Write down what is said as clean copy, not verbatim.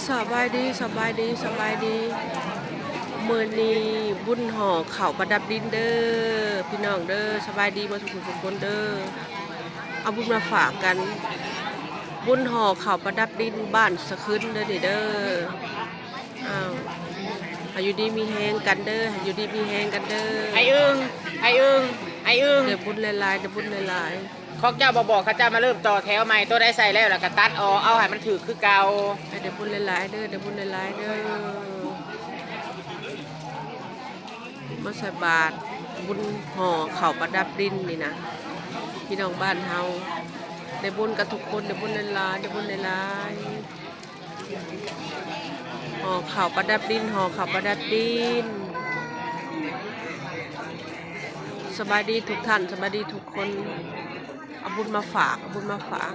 สบายดีสบายดีสบายดีมื้อนี้บุญห่อข้าวประดับดินเด้อพี่น้องเด้อสบายดีบ่ทุกคนเด้อเอาบุญมาฝากกันบุญห่อข้าวประดับดินบ้านสะขึ้นเด้อนี่เด้ออ้าวให้อยู่ดีมีแฮงกันเด้อให้อยู่ดีมีแฮงกันเด้อไอ้อึ้งไอ้อึ้งไอ้อึ้งเดี๋ยวบุญหลายๆเดี๋ยวบุญหลายของเจ้าบอกเขาเจ้ามาเริ่มต่อแถวใหม่ตัวได้ใส่แล้วก็ตัดออกเอาให้มันถือคือเก่าๆเดี๋ยวบุญหลายๆเด้อเดี๋ยวบุญหลายๆเด้อมาใส่บาตรบุญห่อข้าวประดับดินนี่นะพี่น้องบ้านเฮาได้บุญกับทุกคนได้บุญหลายๆได้บุญหลายๆห่อข้าวประดับดินห่อข้าวประดับดินสบายดีทุกท่านสบายดีทุกคนเอาบุญมาฝากเอาบุญมาฝาก